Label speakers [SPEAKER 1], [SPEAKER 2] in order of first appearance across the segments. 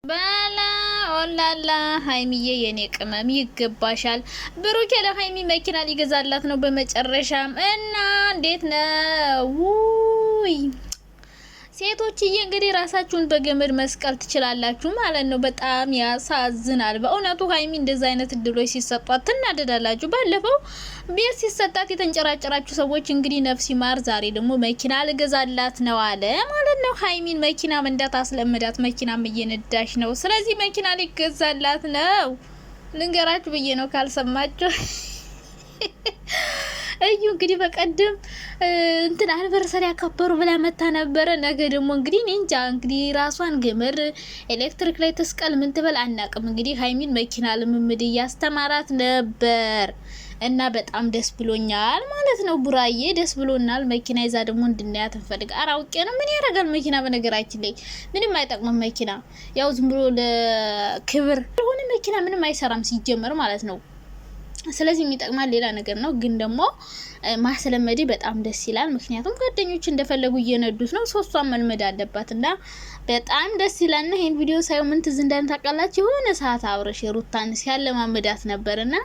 [SPEAKER 1] ባላ ኦላላ ሃይሚዬ የኔ ቅመም ይገባሻል። ብሩኬ ለሃይሚ መኪና ሊገዛላት ነው በመጨረሻም። እና እንዴት ነው? ውይ ሴቶችዬ እንግዲህ ራሳችሁን በገመድ መስቀል ትችላላችሁ ማለት ነው። በጣም ያሳዝናል በእውነቱ። ሃይሚ እንደዛ አይነት እድሎች ሲሰጧት ትናደዳላችሁ። ባለፈው ቤት ሲሰጣት የተንጨራጨራችሁ ሰዎች እንግዲህ ነፍስ ይማር። ዛሬ ደግሞ መኪና ልገዛላት ነው አለ ማለት ነው። ሃይሚን መኪና መንዳት አስለምዳት። መኪናም እየነዳሽ ነው። ስለዚህ መኪና ሊገዛላት ነው። ልንገራችሁ ብዬ ነው ካልሰማችሁ። እዩ እንግዲህ በቀደም እንትን አኒቨርሰሪ ያከበሩ ብላ መታ ነበረ። ነገ ደግሞ እንግዲህ እንጃ እንግዲህ ራሷን ገመድ ኤሌክትሪክ ላይ ተስቀል ምን ትበል አናቅም። እንግዲህ ሃይሚን መኪና ልምምድ እያስተማራት ነበር እና በጣም ደስ ብሎኛል ማለት ነው። ቡራዬ ደስ ብሎናል። መኪና ይዛ ደግሞ እንድናያት እንፈልግ። አራውቄ ነው ምን ያደርጋል መኪና። በነገራችን ላይ ምንም አይጠቅምም መኪና። ያው ዝም ብሎ ለክብር ሆነ መኪና ምንም አይሰራም ሲጀመር ማለት ነው። ስለዚህ የሚጠቅማል ሌላ ነገር ነው። ግን ደግሞ ማስለመዴ በጣም ደስ ይላል። ምክንያቱም ጓደኞች እንደፈለጉ እየነዱት ነው። ሶስቷን መልመድ አለባት እና በጣም ደስ ይላል። እና ይሄን ቪዲዮ ሳይው ምን ትዝ እንዳለን ታውቃላችሁ? የሆነ ሰዓት አብረሽ ሩታን ሲያለማመዳት ነበርና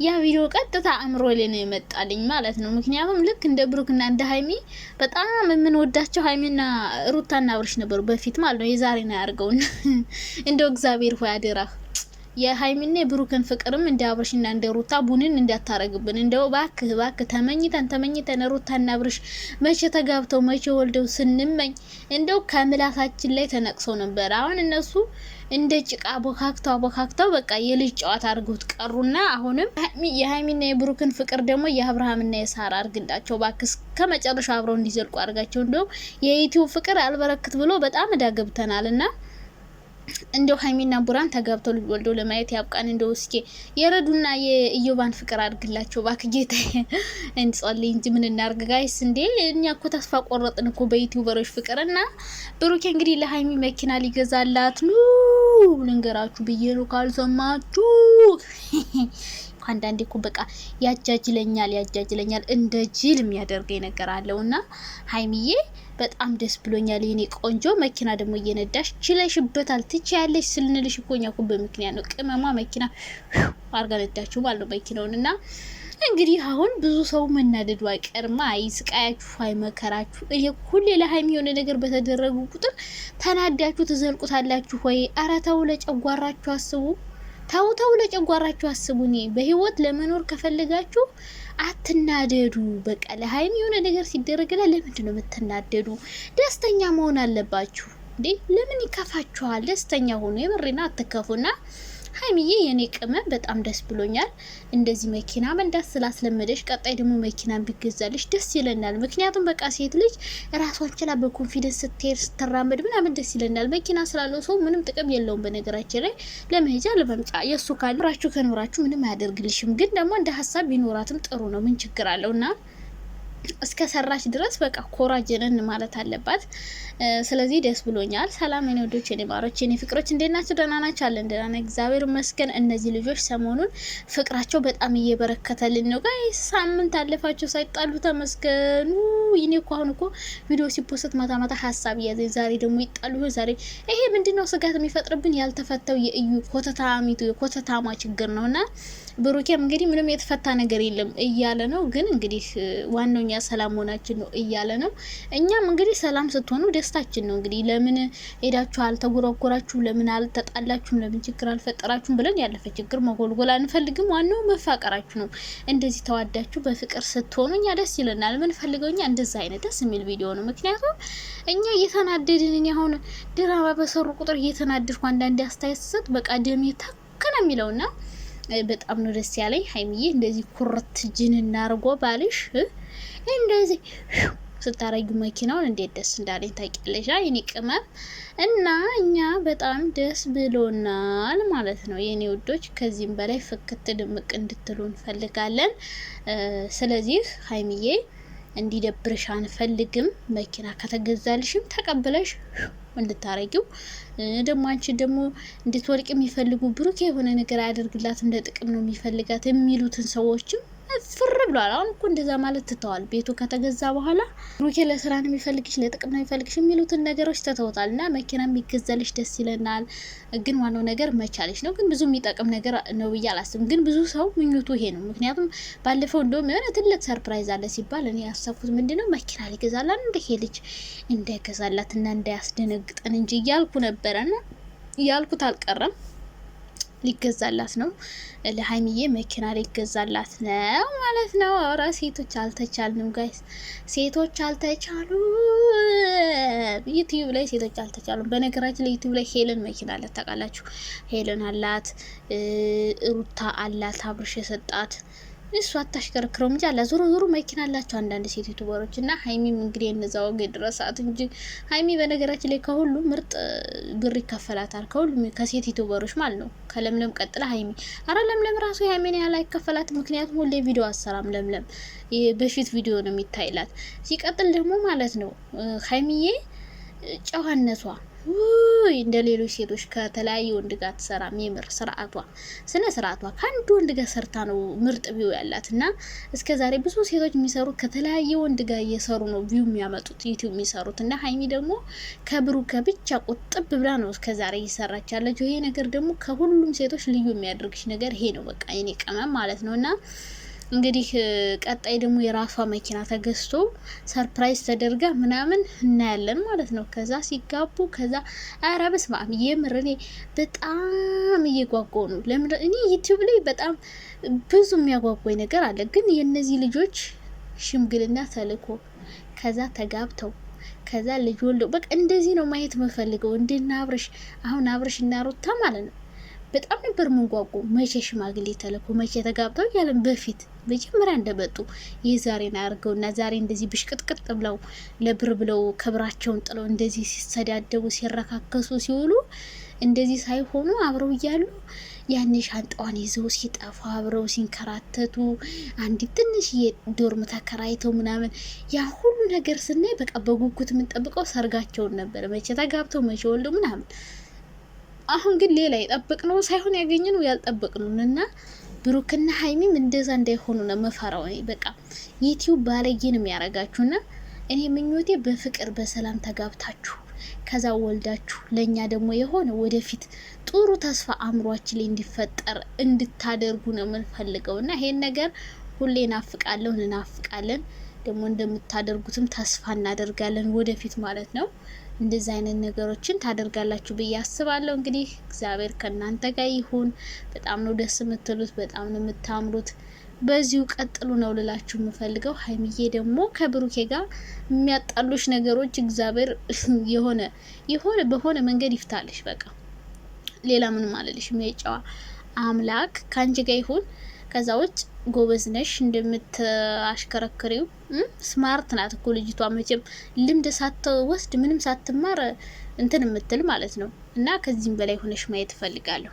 [SPEAKER 1] ያ ቪዲዮ ቀጥታ አእምሮ ላይ ነው የመጣልኝ ማለት ነው። ምክንያቱም ልክ እንደ ብሩክና እንደ ሃይሚ በጣም የምንወዳቸው ሃይሚና ሩታና አብረሽ ነበሩ በፊት ማለት ነው። የዛሬ ነው ያርገውና እንደው እግዚአብሔር ሆይ አደራህ የሃይሚና የብሩክን ፍቅርም እንደ አብርሽና እንደ ሩታ ቡንን እንዳታረግብን። እንደው ባክ ተመኝተን ሩታና አብርሽ መቼ ተጋብተው መቼ ወልደው ስንመኝ እንደው ከምላሳችን ላይ ተነቅሰው ነበር። አሁን እነሱ እንደ ጭቃ ቦካክተው በቃ የልጅ ጨዋታ አድርገውት ቀሩና አሁንም የሃይሚና የብሩክን ፍቅር ደግሞ የአብርሃምና የሳራ አርግላቸው ባክስ ከመጨረሻ አብረው እንዲዘልቁ አድርጋቸው። እንደው የዩቲዩብ ፍቅር አልበረክት ብሎ በጣም እዳገብተናልና እንደው ሃይሚና ቡራን ተጋብተው ልጅ ወልደው ለማየት ያብቃን። እንደው እስኪ የረዱና የኢዮባን ፍቅር አድርግላቸው ባክጌታ እንጸልይ እንጂ ምን እናርግ ጋይስ። እንዴ እኛ እኮ ተስፋ ቆረጥን እኮ በዩቲዩበሮች ፍቅርና ብሩኬ እንግዲህ ለሃይሚ መኪና ሊገዛላት ነው ልንገራችሁ ብዬ ነው ካልሰማችሁ። አንዳንዴ እኮ በቃ ያጃጅለኛል እንደ ጅል የሚያደርገኝ ነገር አለውና ሃይሚዬ በጣም ደስ ብሎኛል የኔ ቆንጆ። መኪና ደግሞ እየነዳሽ ችለሽበታል ትችያለሽ ስልንልሽ እኮ እኛ እኮ በምክንያት ነው። ቅመማ መኪና አርጋ ነዳችሁ ማለት ነው መኪናውንና እንግዲህ አሁን ብዙ ሰው መናደዱ አይቀርማ። አይስቃያችሁ አይመከራችሁ። ይሄ ሁሌ ለሃይሚ የሆነ ነገር በተደረጉ ቁጥር ተናዳችሁ ትዘልቁታላችሁ ወይ? ኧረ ተው ለጨጓራችሁ አስቡ። ታውታው ለጨጓራችሁ አስቡኝ። በህይወት ለመኖር ከፈለጋችሁ አትናደዱ። በቃ ለሃይሚ የሆነ ነገር ሲደረግላ ለምንድን ነው የምትናደዱ? ደስተኛ መሆን አለባችሁ እንዴ። ለምን ይከፋችኋል? ደስተኛ ሆኖ የበሬና አትከፉና ሃይሚዬ የኔ ቅመም በጣም ደስ ብሎኛል። እንደዚህ መኪና መንዳት ስላስለመደሽ ቀጣይ ደግሞ መኪና ቢገዛልሽ ደስ ይለናል። ምክንያቱም በቃ ሴት ልጅ ራሷን ችላ በኮንፊደንስ ስትሄድ ስትራመድ ምናምን ደስ ይለናል። መኪና ስላለው ሰው ምንም ጥቅም የለውም። በነገራችን ላይ ለመሄጃ ለመምጫ የሱ ካኖራችሁ ከኖራችሁ ምንም አያደርግልሽም። ግን ደግሞ እንደ ሀሳብ ቢኖራትም ጥሩ ነው። ምን ችግር አለውና እስከ ሰራች ድረስ በቃ ኮራጀነን ማለት አለባት። ስለዚህ ደስ ብሎኛል። ሰላም የኔ ወዶች የኔ ማሮች የኔ ፍቅሮች እንዴት ናችሁ? ደህና ናችሁ? አለን ደህና ነን እግዚአብሔር ይመስገን። እነዚህ ልጆች ሰሞኑን ፍቅራቸው በጣም እየበረከተልን ነው ጋይስ። ሳምንት አለፋቸው ሳይጣሉ ተመስገኑ። ይኔ እኮ አሁን እኮ ቪዲዮ ሲፖስት ማታ ሀሳብ ያዘኝ። ዛሬ ደግሞ ይጣሉ። ዛሬ ይሄ ምንድነው ስጋት የሚፈጥርብን ያልተፈተው የእዩ ኮተታማ ችግር ነውና ብሩኬም እንግዲህ ምንም የተፈታ ነገር የለም እያለ ነው። ግን እንግዲህ ዋናውኛ ሰላም ሆናችን ነው እያለ ነው። እኛም እንግዲህ ሰላም ስትሆኑ ደስታችን ነው። እንግዲህ ለምን ሄዳችሁ አልተጎራጎራችሁ፣ ለምን አልተጣላችሁም፣ ለምን ችግር አልፈጠራችሁም ብለን ያለፈ ችግር መጎልጎል አንፈልግም። ዋናው መፋቀራችሁ ነው። እንደዚህ ተዋዳችሁ በፍቅር ስትሆኑ እኛ ደስ ይለናል። ምን ፈልገው እኛ እንደዛ አይነት ደስ የሚል ቪዲዮ ነው። ምክንያቱም እኛ እየተናደድን አሁን ድራማ በሰሩ ቁጥር እየተናደድኩ አንዳንዴ አስተያየት ስሰጥ በቃ ደሜ ታከነ የሚለውና በጣም ነው ደስ ያለኝ። ሃይሚዬ እንደዚህ ኩርት ጅንና አርጎ ባልሽ እንደዚህ ስታረጊ መኪናውን እንዴት ደስ እንዳለኝ ታውቂያለሽ የኔ ቅመም። እና እኛ በጣም ደስ ብሎናል ማለት ነው የኔ ውዶች። ከዚህም በላይ ፍክት ድምቅ እንድትሉ እንፈልጋለን። ስለዚህ ሃይሚዬ እንዲደብርሽ አንፈልግም። መኪና ከተገዛልሽም ተቀበለሽ እንድታረጊው ደግሞ አንቺ ደግሞ እንድትወርቅ የሚፈልጉ ብሩክ የሆነ ነገር አያደርግላት እንደ ጥቅም ነው የሚፈልጋት የሚሉትን ሰዎችም ፍር ብሏል። አሁን እኮ እንደዛ ማለት ትተዋል። ቤቱ ከተገዛ በኋላ ብሩኬ ለስራ ነው የሚፈልግሽ፣ ለጥቅም ነው የሚፈልግሽ የሚሉትን ነገሮች ተተውታል። እና መኪና የሚገዛልሽ ደስ ይለናል፣ ግን ዋናው ነገር መቻለሽ ነው። ግን ብዙ የሚጠቅም ነገር ነው ብዬ አላስብም። ግን ብዙ ሰው ምኞቱ ይሄ ነው። ምክንያቱም ባለፈው እንደውም የሆነ ትልቅ ሰርፕራይዝ አለ ሲባል እኔ ያሰብኩት ምንድነው መኪና ሊገዛላት እንደ ይሄ ልጅ እንዳይገዛላት እና እንዳያስደነግጠን እንጂ እያልኩ ነበረና ያልኩት አልቀረም። ሊገዛላት ነው። ለሀይሚዬ መኪና ሊገዛላት ነው ማለት ነው። ኧረ ሴቶች አልተቻልንም ጋይስ፣ ሴቶች አልተቻሉ። ዩቲዩብ ላይ ሴቶች አልተቻሉም። በነገራችን ላይ ዩቲዩብ ላይ ሄለን መኪና አላት ታውቃላችሁ። ሄለን አላት፣ ሩታ አላት፣ አብርሽ የሰጣት እሱ አታሽከረክረው እንጂ አላ ዞሮ ዞሮ መኪና አላቸው አንዳንድ ሴት ዩቲዩበሮች። እና ሀይሚም እንግዲህ እነዛው ድረሳት እንጂ ሀይሚ በነገራችን ላይ ከሁሉ ምርጥ ብር ይከፈላታል። ከሁሉም ከሴት ዩቲዩበሮች ማለት ነው። ከለምለም ቀጥላ ሀይሚ። አረ ለምለም ራሱ የሀይሚን ያህል አይከፈላት። ምክንያቱም ሁሌ ቪዲዮ አሰራም ለምለም በፊት ቪዲዮ ነው የሚታይላት። ሲቀጥል ደግሞ ማለት ነው ሀይሚዬ ጨዋነቷ እንደ ሌሎች ሴቶች ከተለያየ ወንድ ጋር ትሰራም። የምር ስነ ስርዓቷ ከአንድ ወንድ ጋር ሰርታ ነው ምርጥ ቪው ያላት። እና እስከ ዛሬ ብዙ ሴቶች የሚሰሩት ከተለያየ ወንድ ጋር እየሰሩ ነው ቪው የሚያመጡት ዩቲዩብ የሚሰሩት። እና ሀይሚ ደግሞ ከብሩክ ብቻ ቁጥብ ብላ ነው እስከ ዛሬ እየሰራች ያለችው። ይሄ ነገር ደግሞ ከሁሉም ሴቶች ልዩ የሚያደርግሽ ነገር ይሄ ነው። በቃ የኔ ቅመም ማለት ነው። እና እንግዲህ ቀጣይ ደግሞ የራሷ መኪና ተገዝቶ ሰርፕራይዝ ተደርጋ ምናምን እናያለን ማለት ነው። ከዛ ሲጋቡ ከዛ ኧረ በስመ አብ የምር እኔ በጣም እየጓጓው ነው። ለምን እኔ ዩቲዩብ ላይ በጣም ብዙ የሚያጓጓኝ ነገር አለ። ግን የእነዚህ ልጆች ሽምግልና ተልኮ ከዛ ተጋብተው ከዛ ልጅ ወልደው በቃ እንደዚህ ነው ማየት የምፈልገው። እንደና አብርሽ አሁን አብርሽ እና ሩታ ማለት ነው በጣም ነበር ምንጓጉ። መቼ ሽማግሌ ተልኮ መቼ ተጋብተው ያለን በፊት መጀመሪያ እንደመጡ የዛሬን አድርገውና ዛሬ እንደዚህ ብሽቅጥቅጥ ብለው ለብር ብለው ክብራቸውን ጥለው እንደዚህ ሲሰዳደቡ ሲረካከሱ ሲውሉ እንደዚህ ሳይሆኑ አብረው እያሉ ያኔ ሻንጣዋን ይዘው ሲጠፋ አብረው ሲንከራተቱ አንዲት ትንሽዬ ዶርም ተከራይተው ምናምን ያ ሁሉ ነገር ስናይ በቃ በጉጉት የምንጠብቀው ሰርጋቸውን ነበር። መቼ ተጋብተው መቼ ወልደው ምናምን። አሁን ግን ሌላ የጠበቅነው ሳይሆን ያገኘነው ያልጠበቅነው እና ብሩክና ሀይሚም እንደዛ እንዳይሆኑ ነው መፈራው። በቃ ዩቲዩብ ባለጌን የሚያረጋችሁና እኔ ምኞቴ በፍቅር በሰላም ተጋብታችሁ ከዛ ወልዳችሁ ለኛ ደግሞ የሆነ ወደፊት ጥሩ ተስፋ አእምሯችን ላይ እንዲፈጠር እንድታደርጉ ነው የምንፈልገው። እና ይሄን ነገር ሁሌ እናፍቃለን ደግሞ እንደምታደርጉትም ተስፋ እናደርጋለን ወደፊት ማለት ነው። እንደዚህ አይነት ነገሮችን ታደርጋላችሁ ብዬ አስባለሁ። እንግዲህ እግዚአብሔር ከእናንተ ጋር ይሁን። በጣም ነው ደስ የምትሉት፣ በጣም ነው የምታምሩት። በዚሁ ቀጥሉ ነው ልላችሁ የምፈልገው። ሀይሚዬ ደግሞ ከብሩኬ ጋር የሚያጣሉሽ ነገሮች እግዚአብሔር የሆነ በሆነ መንገድ ይፍታልሽ። በቃ ሌላ ምንም አልልሽም። የጨዋ አምላክ ካንቺ ጋር ይሁን። ከዛ ውጭ ጎበዝ ነሽ እንደምታሽከረክሪው። ስማርት ናት እኮ ልጅቷ። መቼም ልምድ ሳትወስድ ምንም ሳትማር እንትን የምትል ማለት ነው። እና ከዚህም በላይ ሆነሽ ማየት እፈልጋለሁ።